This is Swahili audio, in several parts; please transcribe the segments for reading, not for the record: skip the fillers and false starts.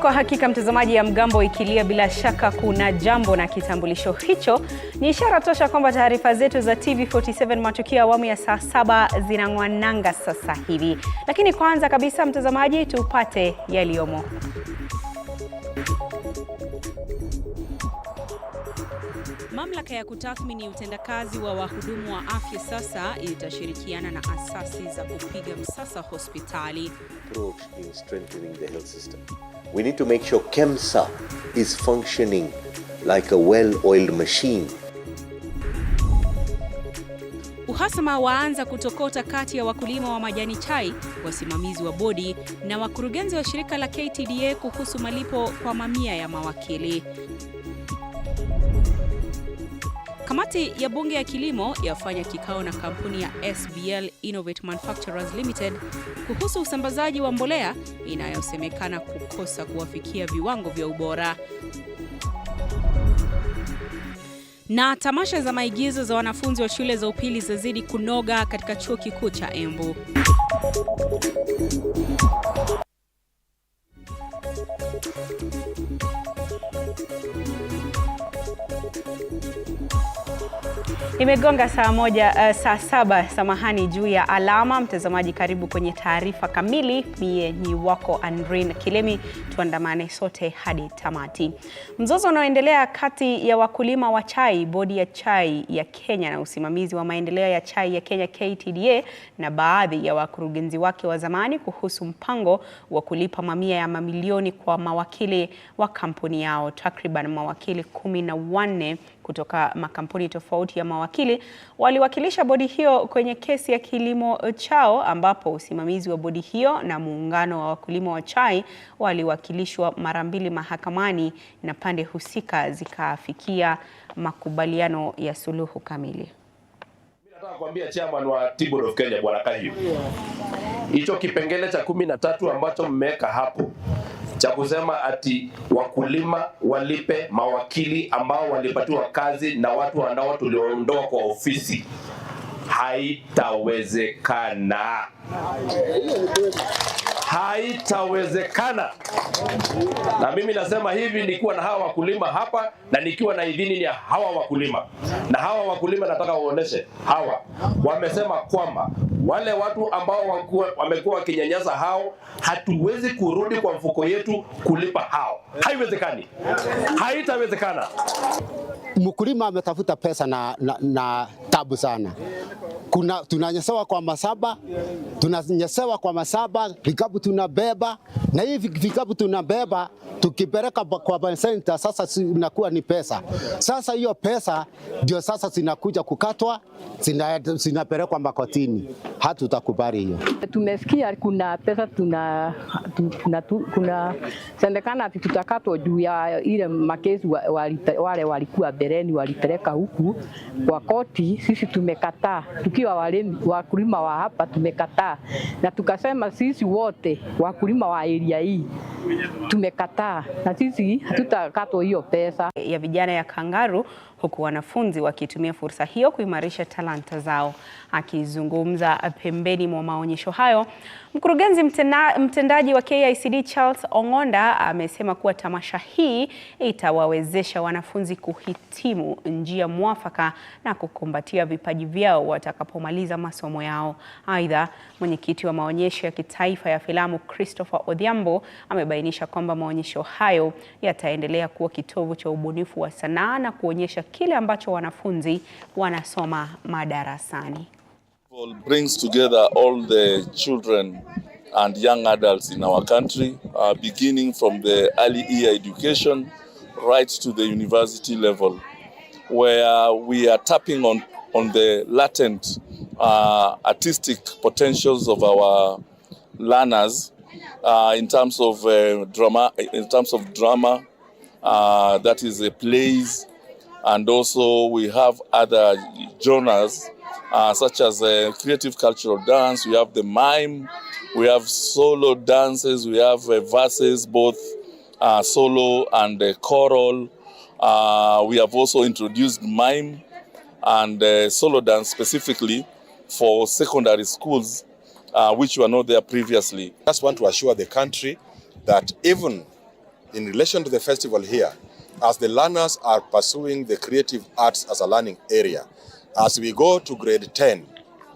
Kwa hakika mtazamaji, ya mgambo ikilia bila shaka kuna jambo, na kitambulisho hicho ni ishara tosha kwamba taarifa zetu za TV47 Matukio awamu ya saa 7 zinang'wananga sasa hivi. Lakini kwanza kabisa mtazamaji, tupate yaliyomo. Mamlaka ya kutathmini utendakazi wa wahudumu wa afya sasa itashirikiana na asasi za kupiga msasa hospitali. Approach in strengthening the health system. We need to make sure KEMSA is functioning like a well-oiled machine. Uhasama waanza kutokota kati ya wakulima wa majani chai, wasimamizi wa bodi na wakurugenzi wa shirika la KTDA kuhusu malipo kwa mamia ya mawakili. Kamati ya bunge ya kilimo yafanya kikao na kampuni ya SBL Innovate Manufacturers Limited kuhusu usambazaji wa mbolea inayosemekana kukosa kuwafikia viwango vya ubora. Na tamasha za maigizo za wanafunzi wa shule za upili zazidi kunoga katika chuo kikuu cha Embu. Imegonga saa 7 samahani juu ya alama. Mtazamaji, karibu kwenye taarifa kamili. Mie ni wako Andrin Kilemi, tuandamane sote hadi tamati. Mzozo unaoendelea kati ya wakulima wa chai, bodi ya chai ya Kenya na usimamizi wa maendeleo ya chai ya Kenya KTDA na baadhi ya wakurugenzi wake wa zamani kuhusu mpango wa kulipa mamia ya mamilioni kwa mawakili wa kampuni yao. Takriban mawakili 14 kutoka makampuni tofauti ya mawakili waliwakilisha bodi hiyo kwenye kesi ya kilimo chao, ambapo usimamizi wa bodi hiyo na muungano wa wakulima wa chai waliwakilishwa mara 2 mahakamani na pande husika zikafikia makubaliano ya suluhu kamili. Mimi nataka kuambia chairman wa Board of Kenya Bwana Kahio, hicho kipengele cha 13 ambacho mmeweka hapo cha kusema ati wakulima walipe mawakili ambao walipatiwa kazi na watu ambao tuliondoa kwa ofisi, haitawezekana. Haitawezekana. Na mimi nasema hivi nikiwa na hawa wakulima hapa na nikiwa na idhini ya hawa wakulima. Na hawa wakulima nataka waoneshe hawa wamesema kwamba wale watu ambao wamekuwa wakinyanyasa hao, hatuwezi kurudi kwa mfuko yetu kulipa hao. Haiwezekani. Haitawezekana. Mkulima ametafuta pesa na tabu sana. Tunanyesewa kwa masaba, vikapu tunabeba, na hivi vikapu tunabeba tukipeleka kwa center, sasa inakuwa ni pesa. Sasa hiyo pesa ndio sasa zinakuja kukatwa, zinapelekwa makotini. Hatutakubali hiyo. Tumesikia kuna pesa kuna sendekana tutakatwa juu ya ile makesi wale walikuwa bereni walipeleka huku kwa koti. Sisi tumekataa, tukiwa wakulima wa hapa tumekataa, na tukasema sisi wote wakulima wa area hii tumekataa, na sisi hatutakatwa hiyo pesa ya vijana ya kangaru, huku wanafunzi wakitumia fursa hiyo kuimarisha talanta zao. Akizungumza pembeni mwa maonyesho hayo, mkurugenzi mtendaji wa KICD Charles Ong'onda amesema kuwa tamasha hii itawawezesha wanafunzi kuhitimu njia mwafaka na kukumbatia vipaji vyao watakapomaliza masomo yao. Aidha, mwenyekiti wa maonyesho ya kitaifa ya filamu Christopher Odhiambo amebainisha kwamba maonyesho hayo yataendelea kuwa kitovu cha ubunifu wa sanaa na kuonyesha kile ambacho wanafunzi wanasoma madarasani. Brings together all the children and young adults in our country, beginning from the early year education right to the university level, where we are tapping on the latent artistic potentials of our learners in terms of drama, that is plays, and also we have other genres such as creative cultural dance. We have the mime, we have solo dances, we have verses, both solo and choral. We have also introduced mime and solo dance specifically for secondary schools, which were not there previously. I just want to assure the country that even in relation to the festival here, as the learners are pursuing the creative arts as a learning area, as we go to grade 10,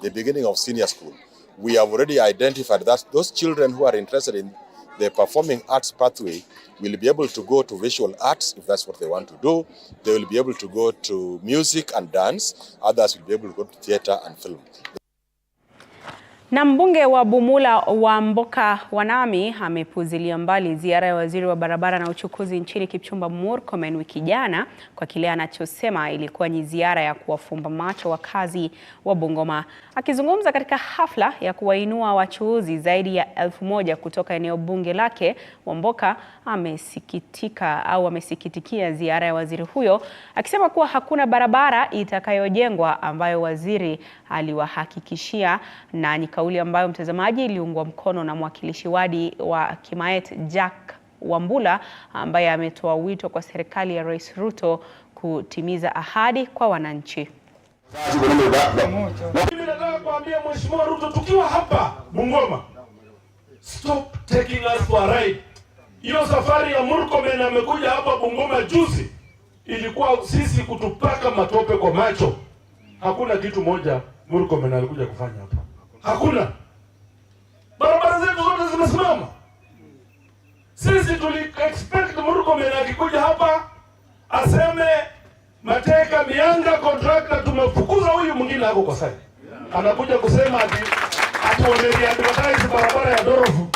the beginning of senior school, we have already identified that those children who are interested in the performing arts pathway will be able to go to visual arts if that's what they want to do. They will be able to go to music and dance. Others will be able to go to theater and film. Na mbunge wa Bumula wa Mboka Wanami amepuzilia mbali ziara ya waziri wa barabara na uchukuzi nchini Kipchumba Murkomen wiki jana kwa kile anachosema ilikuwa ni ziara ya kuwafumba macho wakazi wa Bungoma. Akizungumza katika hafla ya kuwainua wachuuzi zaidi ya 1000 kutoka eneo bunge lake, Wamboka amesikitikia ziara ya waziri huyo, akisema kuwa hakuna barabara itakayojengwa ambayo waziri aliwahakikishia, na ni kauli ambayo mtazamaji iliungwa mkono na mwakilishi wadi wa Kimaet Jack Wambula, ambaye ametoa wito kwa serikali ya Rais Ruto kutimiza ahadi kwa wananchi. Mimi nataka kuambia Mheshimiwa Ruto, tukiwa hapa Bungoma, stop taking us for a ride. Hiyo safari ya Murkomen amekuja hapa Bungoma juzi ilikuwa sisi kutupaka matope kwa macho. Hakuna kitu moja Murkomen alikuja kufanya hapa. Hakuna. Barabara zetu zote zimesimama. Sisi tuli expect Murkomen akikuja hapa aseme Mateka Mianga contractor tumefukuza huyu mwingine hapo kwa sasa. Anakuja kusema ati advertise barabara ya Dorofu.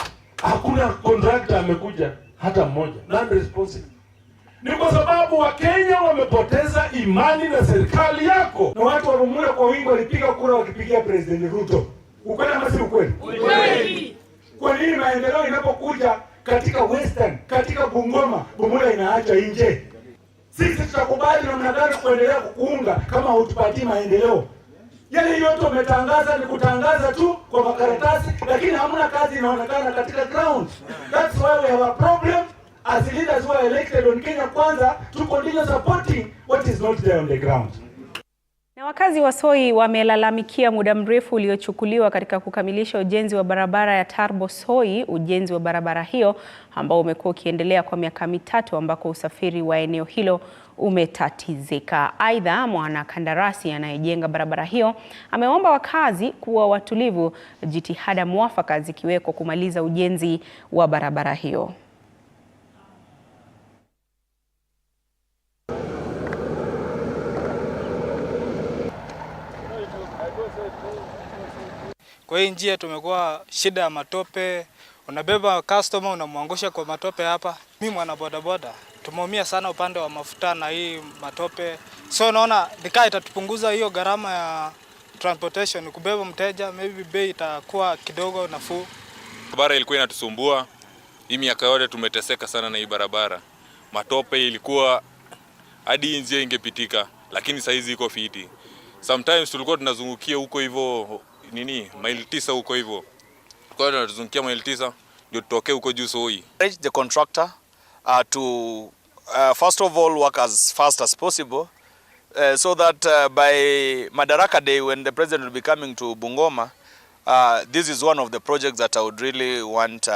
Hakuna contractor amekuja hata mmoja. Non responsible. Ni kwa sababu Wakenya wamepoteza imani na serikali yako. Na watu wa Bumula kwa wingi walipiga kura wakipigia President Ruto. Ukweli ama si ukweli? Ukweli. Kwa nini maendeleo inapokuja katika Western, katika Bungoma, Bumula inaacha nje? Sisi tutakubali namna gani kuendelea kukuunga kama hutupatii maendeleo? Yale yote umetangaza ni kutangaza tu kwa makaratasi, lakini hamna kazi inaonekana katika ground. That's why we have a problem as leaders who are elected on Kenya Kwanza to continue supporting what is not there on the ground. Na wakazi wa Soi wamelalamikia muda mrefu uliochukuliwa katika kukamilisha ujenzi wa barabara ya Tarbo Soi. Ujenzi wa barabara hiyo ambao umekuwa ukiendelea kwa miaka 3 ambako usafiri wa eneo hilo umetatizika. Aidha, mwanakandarasi anayejenga barabara hiyo ameomba wakazi kuwa watulivu, jitihada mwafaka zikiwekwa kumaliza ujenzi wa barabara hiyo. Kwa hii njia tumekuwa shida ya matope, unabeba customer unamwangusha kwa matope hapa. Mimi mwana bodaboda tumeumia sana upande wa mafuta na hii matope. So naona nikaa itatupunguza hiyo gharama ya transportation, kubeba mteja, maybe bei itakuwa kidogo nafuu. Barabara ilikuwa inatusumbua. Hii miaka yote tumeteseka sana na hii barabara. Matope ilikuwa hadi njia ingepitika, lakini sasa hizi iko fiti. Sometimes tulikuwa tunazungukia huko hivyo maili 9 huko hivyo. Kwa hiyo tunazungukia maili 9 ndio tutoke huko juu Soi. The contractor to first of all work as fast as possible so that by Madaraka Day, when the president will be coming to Bungoma, this is one of the projects that I would really want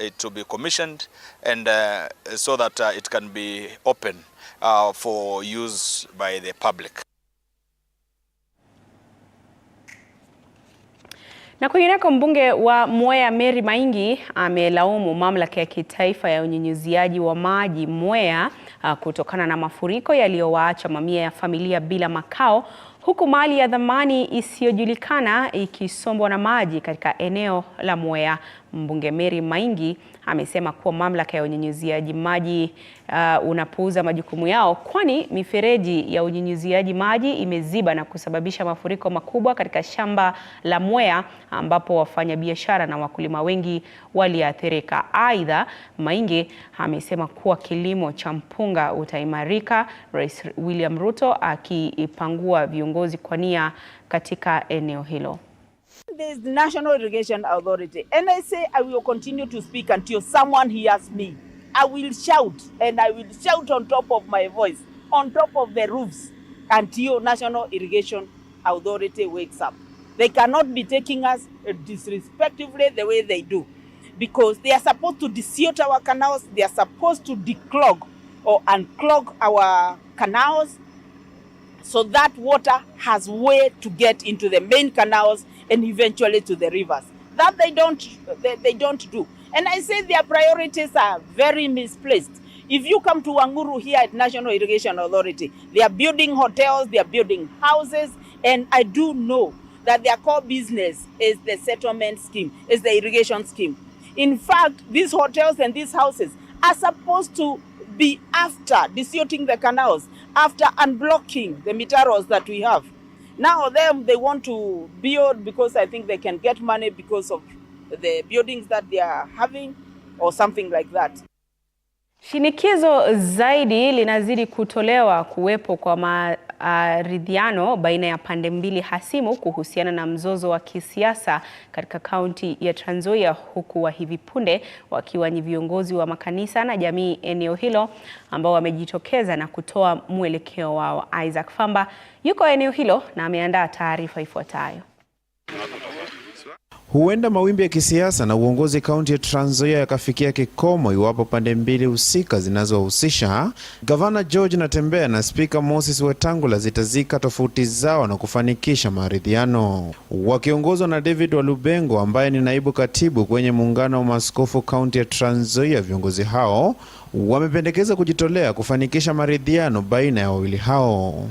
it to be commissioned and so that it can be open for use by the public. Na kwingineko, mbunge wa Mwea Mary Maingi amelaumu mamlaka ya kitaifa ya unyunyiziaji wa maji Mwea kutokana na mafuriko yaliyowaacha mamia ya familia bila makao, huku mali ya dhamani isiyojulikana ikisombwa na maji katika eneo la Mwea. Mbunge Mary Maingi amesema kuwa mamlaka ya unyunyiziaji maji unapuuza majukumu yao, kwani mifereji ya unyunyiziaji maji imeziba na kusababisha mafuriko makubwa katika shamba la Mwea ambapo wafanyabiashara na wakulima wengi waliathirika. Aidha, Maingi amesema kuwa kilimo cha mpunga utaimarika, Rais William Ruto akipangua viongozi kwa nia katika eneo hilo. There is the National Irrigation Authority, and I say I will continue to speak until someone hears me. I will shout, and I will shout on top of my voice, on top of the roofs, until National Irrigation Authority wakes up. They cannot be taking us disrespectfully the way they do. because they are supposed to desilt our canals, they are supposed to declog or unclog our canals so that water has way to get into the main canals and eventually to the rivers. That they don't do. And I say their priorities are very misplaced. If you come to Wanguru here at National Irrigation Authority, they are building hotels, they are building houses, and I do know that their core business is the settlement scheme, is the irrigation scheme. In fact, these hotels and these houses are supposed to be after desilting the canals, after unblocking the mitaros that we have. Now they want to build because I think they can get money because of the buildings that they are having or something like that. Shinikizo zaidi linazidi kutolewa kuwepo kwa maridhiano baina ya pande mbili hasimu kuhusiana na mzozo wa kisiasa katika kaunti ya Trans Nzoia, huku wa hivi punde wakiwa ni viongozi wa makanisa na jamii eneo hilo ambao wamejitokeza na kutoa mwelekeo wao. Isaac Famba yuko eneo hilo na ameandaa taarifa ifuatayo. Huenda mawimbi ya kisiasa na uongozi kaunti ya Trans Nzoia yakafikia kikomo iwapo pande mbili husika zinazohusisha Gavana George Natembeya na Speaker Moses Wetangula zitazika tofauti zao na kufanikisha maridhiano. Wakiongozwa na David Walubengo ambaye ni naibu katibu kwenye muungano wa maaskofu kaunti ya Trans Nzoia, viongozi hao wamependekeza kujitolea kufanikisha maridhiano baina ya wawili hao.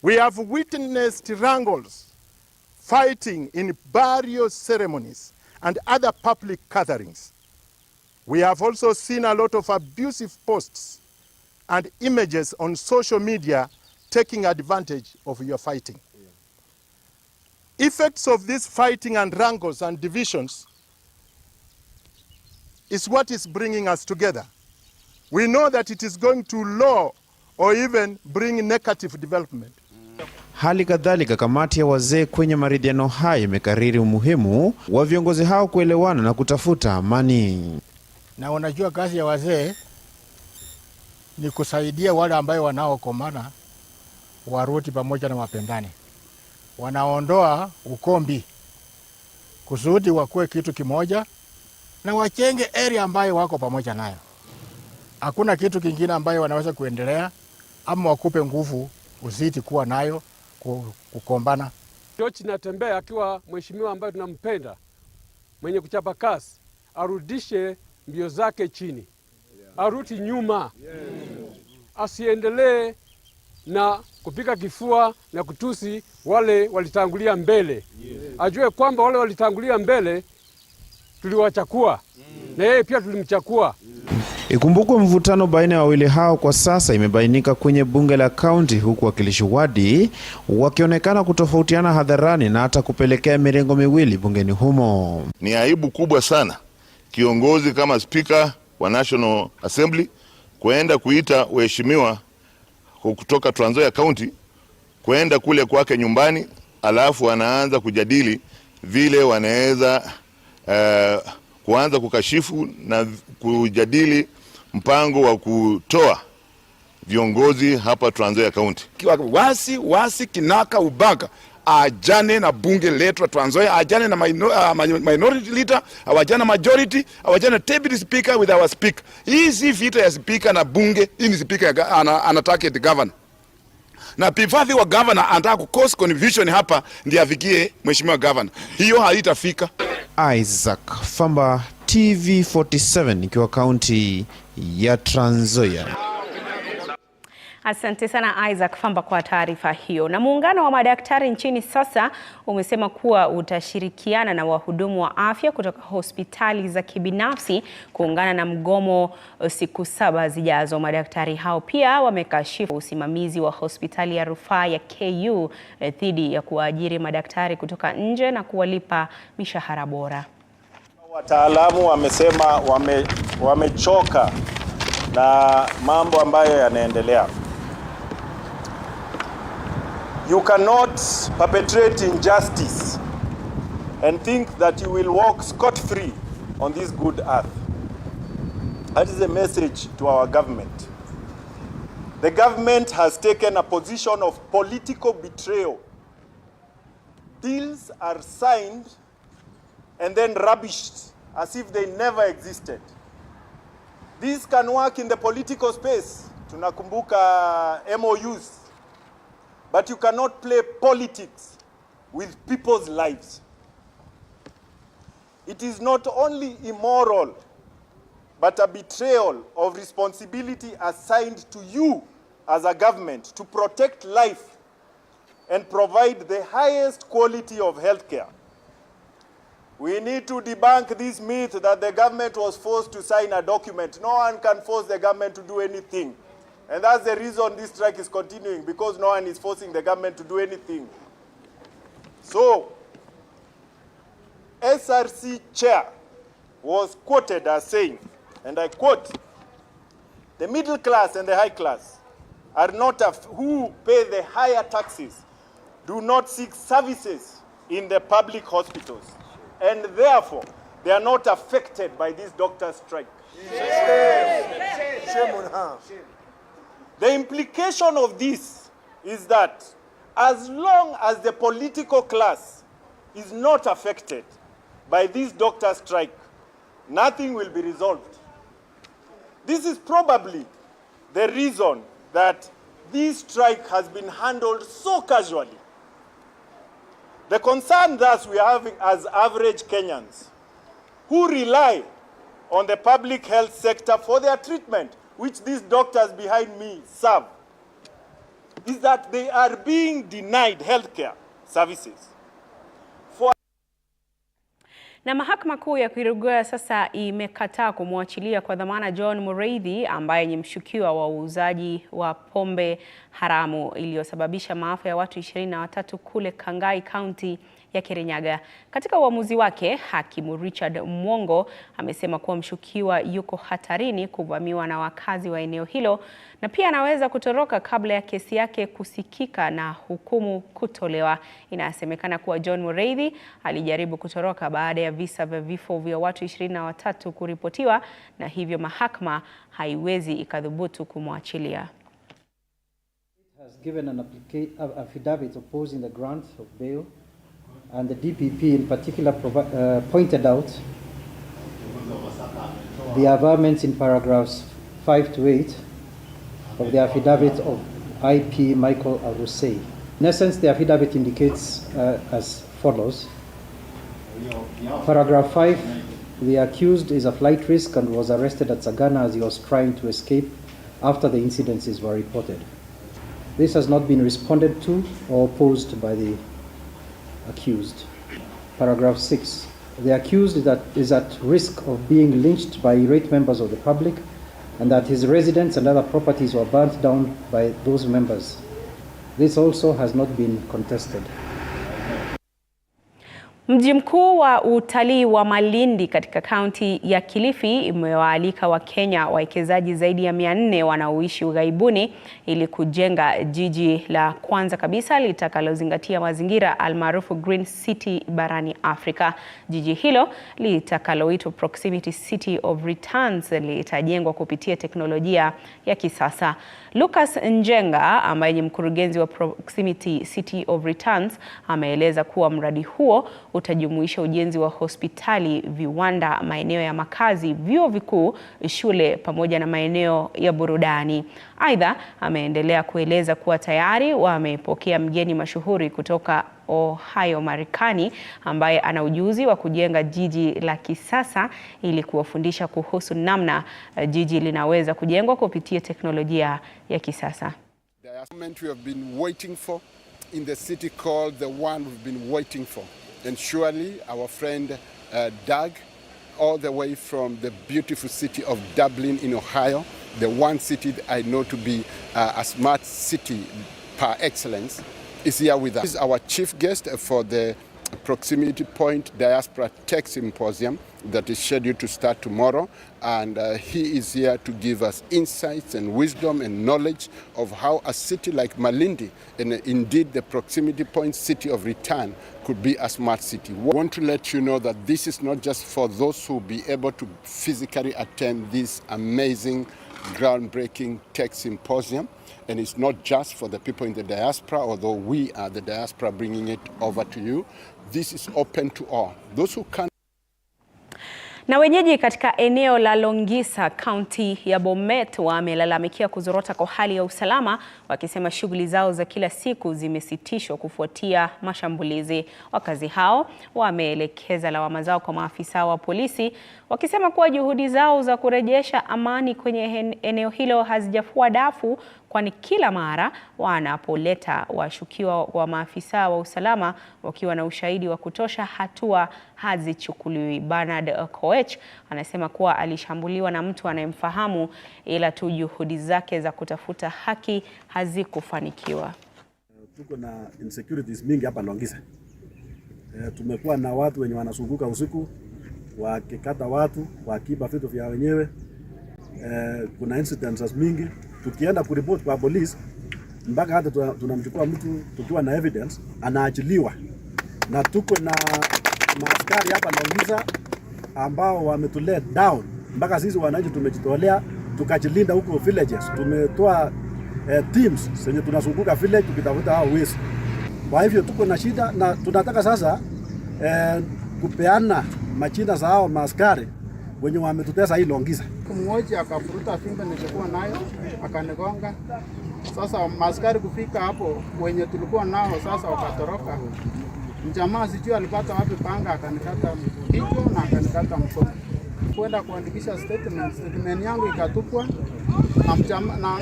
We have witnessed wrangles, fighting in burial ceremonies and other public gatherings. We have also seen a lot of abusive posts and images on social media taking advantage of your fighting. Effects of this fighting and wrangles and divisions is what is bringing us together. We know that it is going to lower or even bring negative development. Hali kadhalika kamati ya wazee kwenye maridhiano haya imekariri umuhimu wa viongozi hao kuelewana na kutafuta amani. Na unajua kazi ya wazee ni kusaidia wale ambao wanaokomana warudi pamoja na wapendani. Wanaondoa ukombi kusudi wakuwe kitu kimoja na wachenge area ambayo wako pamoja nayo. Hakuna kitu kingine ambayo wanaweza kuendelea ama wakupe nguvu uzidi kuwa nayo kukombana. George Natembeya akiwa mheshimiwa ambaye tunampenda, mwenye kuchapa kazi, arudishe mbio zake chini. Arudi nyuma. Asiendelee na kupika kifua na kutusi wale walitangulia mbele. Ajue kwamba wale walitangulia mbele tuliwachakua na yeye pia tulimchakua. Ikumbukwe mvutano baina ya wawili hao kwa sasa imebainika kwenye bunge la kaunti, huku wakilishi wadi wakionekana kutofautiana hadharani na hata kupelekea mirengo miwili bungeni humo. Ni aibu kubwa sana kiongozi kama Speaker wa National Assembly kuenda kuita waheshimiwa kutoka Trans Nzoia County kuenda kule kwake nyumbani, alafu wanaanza kujadili vile wanaweza kuanza kukashifu na kujadili mpango wa kutoa viongozi hapa Trans Nzoia County. Wasi kinaka ubaga ajane na bunge letu Trans Nzoia, ajane na minority leader, awajane majority, awajane deputy speaker with our speaker. Hii si vita ya speaker na bunge, hii ni speaker anataka the governor. Na pifadhi wa governor anataka kucause confusion hapa ndiye afikie mheshimiwa governor. Hiyo haitafika. Isaac Famba, TV47 ikiwa kaunti ya Trans Nzoia. Asante sana Isaac Famba kwa taarifa hiyo. Na muungano wa madaktari nchini sasa umesema kuwa utashirikiana na wahudumu wa afya kutoka hospitali za kibinafsi kuungana na mgomo siku 7 zijazo. Madaktari hao pia wamekashifu usimamizi wa hospitali ya rufaa ya KU dhidi ya kuajiri madaktari kutoka nje na kuwalipa mishahara bora. Wataalamu wamesema wamechoka na mambo ambayo yanaendelea. You cannot perpetrate injustice and think that you will walk scot-free on this good earth. That is a message to our government. The government has taken a position of political betrayal. Deals are signed and then rubbished as if they never existed. This can work in the political space. Tunakumbuka MOUs. But you cannot play politics with people's lives. It is not only immoral, but a betrayal of responsibility assigned to you as a government to protect life and provide the highest quality of healthcare. We need to debunk this myth that the government was forced to sign a document. No one can force the government to do anything. And that's the reason this strike is continuing, because no one is forcing the government to do anything. So, SRC chair was quoted as saying, and I quote, "The middle class and the high class are not who pay the higher taxes, do not seek services in the public hospitals, and therefore they are not affected by this doctor strike." Shame on her. The implication of this is that as long as the political class is not affected by this doctor strike, nothing will be resolved. This is probably the reason that this strike has been handled so casually. The concern thus we are having as average Kenyans who rely on the public health sector for their treatment, which these doctors behind me serve, is that they are being denied healthcare services. Na mahakama kuu ya Irrigation sasa imekataa kumwachilia kwa dhamana John Mureithi ambaye ni mshukiwa wa uuzaji wa pombe haramu iliyosababisha maafa ya watu 23 kule Kangai County ya Kirinyaga. Katika uamuzi wake, hakimu Richard Mwongo amesema kuwa mshukiwa yuko hatarini kuvamiwa na wakazi wa eneo hilo na pia anaweza kutoroka kabla ya kesi yake kusikika na hukumu kutolewa. Inasemekana kuwa John Mureithi alijaribu kutoroka baada ya visa vya vifo vya watu 23 kuripotiwa na hivyo mahakama haiwezi ikadhubutu kumwachilia. Has given an affidavit opposing the grant of bail, and the DPP in particular pointed out the averments in paragraphs 5 to 8 of the affidavit of IP Michael Arusei. In essence, the affidavit indicates as follows. Paragraph 5, the accused is a flight risk and was arrested at Sagana as he was trying to escape after the incidences were reported. This has not been responded to or opposed by the accused. Paragraph 6. The accused is at risk of being lynched by irate members of the public and that his residence and other properties were burnt down by those members. This also has not been contested. Mji mkuu wa utalii wa Malindi katika kaunti ya Kilifi imewaalika Wakenya wawekezaji zaidi ya 400 wanaoishi ughaibuni ili kujenga jiji la kwanza kabisa litakalozingatia mazingira almaarufu Green City barani Afrika. Jiji hilo litakaloitwa Proximity City of Returns litajengwa kupitia teknolojia ya kisasa. Lucas Njenga ambaye ni mkurugenzi wa Proximity City of Returns ameeleza kuwa mradi huo utajumuisha ujenzi wa hospitali, viwanda, maeneo ya makazi, vyuo vikuu, shule pamoja na maeneo ya burudani. Aidha, ameendelea kueleza kuwa tayari wamepokea mgeni mashuhuri kutoka Ohio, Marekani ambaye ana ujuzi wa kujenga jiji la kisasa ili kuwafundisha kuhusu namna jiji linaweza kujengwa kupitia teknolojia ya kisasa. The assignment we have been waiting for in the city called the one we've been waiting for. And surely our friend Doug, all the way from the beautiful city of Dublin in Ohio, the one city that I know to be a smart city par excellence, is here with us. He is our chief guest for the Proximity Point Diaspora Tech Symposium that is scheduled to start tomorrow, and he is here to give us insights and wisdom and knowledge of how a city like Malindi, and indeed the Proximity Point City of Return, could be a smart city. We want to let you know that this is not just for those who will be able to physically attend this amazing groundbreaking tech symposium, and it's not just for the people in the diaspora, although we are the diaspora bringing it over to you. This is open to all. Those who can Na wenyeji katika eneo la Longisa, kaunti ya Bomet, wamelalamikia kuzorota kwa hali ya usalama, wakisema shughuli zao za kila siku zimesitishwa kufuatia mashambulizi. Wakazi hao wameelekeza lawama zao kwa maafisa wa polisi, wakisema kuwa juhudi zao za kurejesha amani kwenye eneo hilo hazijafua dafu, kwani kila mara wanapoleta washukiwa wa maafisa wa usalama wakiwa na ushahidi wa kutosha, hatua hazichukuliwi. Bernard Koech anasema kuwa alishambuliwa na mtu anayemfahamu, ila tu juhudi zake za kutafuta haki hazikufanikiwa. Tuko na insecurities mingi hapa Longisa. Tumekuwa na watu wenye wanazunguka usiku wakikata watu, wakiiba vitu vya wenyewe. Kuna incidents mingi. Tukienda kuripoti kwa police, mpaka hata tunamchukua mtu tukiwa na evidence anaachiliwa. Na tuko na maaskari hapa Longisa ambao wametulea down. Mpaka sisi wananchi tumejitolea tukajilinda huko villages. Tumetoa teams zenye tunazunguka village tukitafuta hao wezi. Kwa hivyo tuko na shida na tunataka sasa kupeana majina za hao maaskari wenye wametutesa hii Longisa. Mmoja akafuruta fimbo nilikuwa nayo akanigonga. Sasa maaskari kufika hapo wenye tulikuwa nao sasa wakatoroka. Mjamaa sijui alipata wapi panga akanikata kichwa na akanikata mkono. Kwenda kuandikisha statement yangu ikatupwa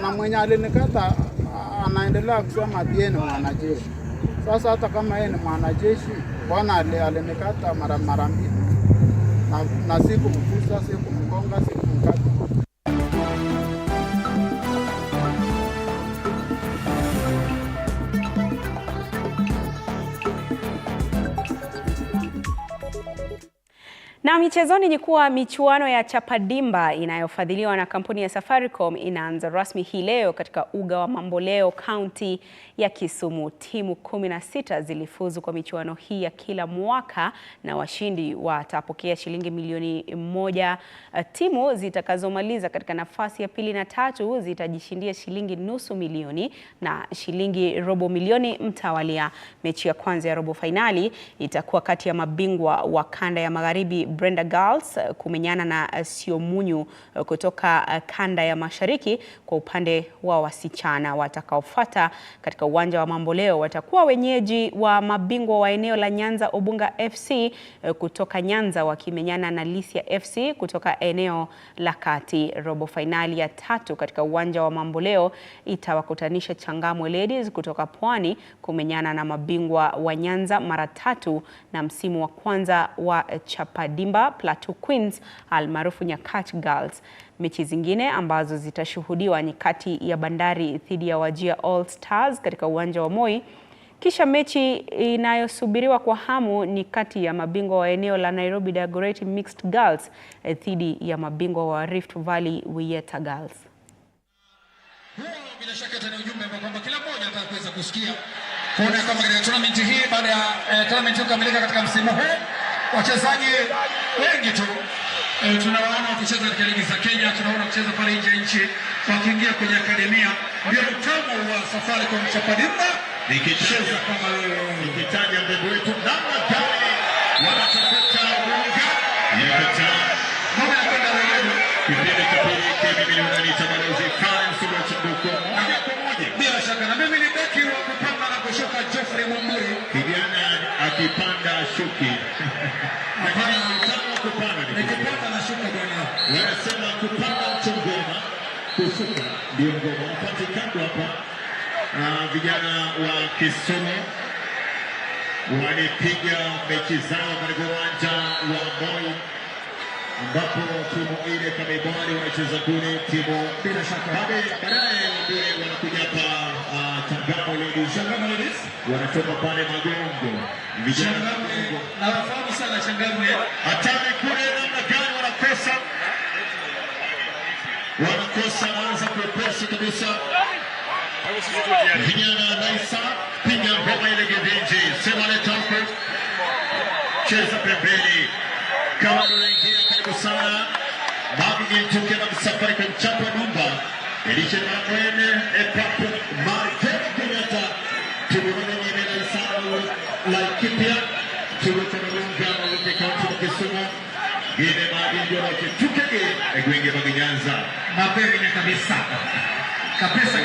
na mwenye alinikata anaendelea kusema ati ni mwanajeshi. Sasa hata kama yeye ni mwanajeshi, bwana alinikata mara mbili. Na siku mfusa, siku mkonga, siku mkata. Na michezoni ni kuwa michuano ya chapadimba inayofadhiliwa na kampuni ya Safaricom inaanza rasmi hii leo katika uga wa Mamboleo, kaunti ya Kisumu. Timu 16 zilifuzu kwa michuano hii ya kila mwaka na washindi watapokea shilingi milioni 1. Timu zitakazomaliza katika nafasi ya pili na tatu zitajishindia shilingi nusu milioni na shilingi robo milioni mtawalia. Mechi ya kwanza ya robo finali itakuwa kati ya mabingwa wa kanda ya Magharibi Brenda Girls kumenyana na Siomunyu kutoka kanda ya Mashariki. Kwa upande wa wasichana, watakaofuata katika uwanja wa Mamboleo watakuwa wenyeji wa mabingwa wa eneo la Nyanza Obunga FC kutoka Nyanza wakimenyana na Lisia FC kutoka eneo la Kati. Robo finali ya tatu katika uwanja wa Mamboleo itawakutanisha Changamwe Ladies kutoka Pwani kumenyana na mabingwa wa Nyanza mara tatu na msimu wa kwanza wa chapadimba Plateau Queens almaarufu Nyakach Girls. Mechi zingine ambazo zitashuhudiwa ni kati ya Bandari dhidi ya Wajir All Stars katika uwanja wa Moi. Kisha mechi inayosubiriwa kwa hamu ni kati ya mabingwa wa eneo la Nairobi Dagoretti Mixed Girls dhidi ya mabingwa wa Rift Valley Wieta Girls. Bila shaka tena ujumbe kwamba kila mmoja ataweza kusikia kuona kama katika tournament hii baada ya tournament kukamilika katika msimu huu, wachezaji wengi tu tunawaona wakicheza katika ligi za Kenya, tunaona kucheza pale nje ya nchi wakiingia kwenye akademia. Ndio mtamu wa safari kwa chapadimba nikicheza kama nikitaja mbegu wetu namna gani wanatafuta unga yakata mama kwenda wewe kipindi cha pili kimi milioni tabalozi fans wa Chibuko moja kwa moja. Bila shaka na mimi ni beki wa kupanda na kushuka Geoffrey Mumburi, kijana akipanda shuki hapana mtano kupanda nikipanda na shuka bwana wanasema kupanda mchongoma kushuka ndio ngoma wapatikana hapa. Vijana wa Kisumu walipiga mechi zao katika uwanja wa Moi ambapo timu ile kama Ibari wanacheza kule, timu bila shaka baadaye ndio wanakuja hapa Changamwe Ladies wanatoka pale Magongo. Vijana na wafahamu sana Changamwe hatari kule namna gani wanakosa wanaanza kupesa kabisa. Vijana Naisa piga ngoma ile gevinji sema leta huko cheza pembeni kama unaingia karibu sana babu nitoke na msafari kwa mchapa nyumba elisha na mwene epapo marke kunyata tuone nyime na sana la kipya tuwe tunalunga na kaunti ya Kisumu gine babu tukege egwenge baginyanza mapema kabisa. Kabisa.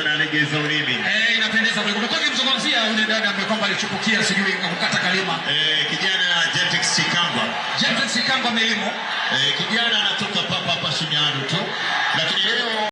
Analegeza ulimi. Inapendeza kwa kutoka kumzungumzia yule dada ambaye kwamba alichupukia sijui kukata kalima. Kijana Gentex Sikangwa. Gentex Sikangwa melimo. Kijana anatoka papa Shinyano tu. Lakini leo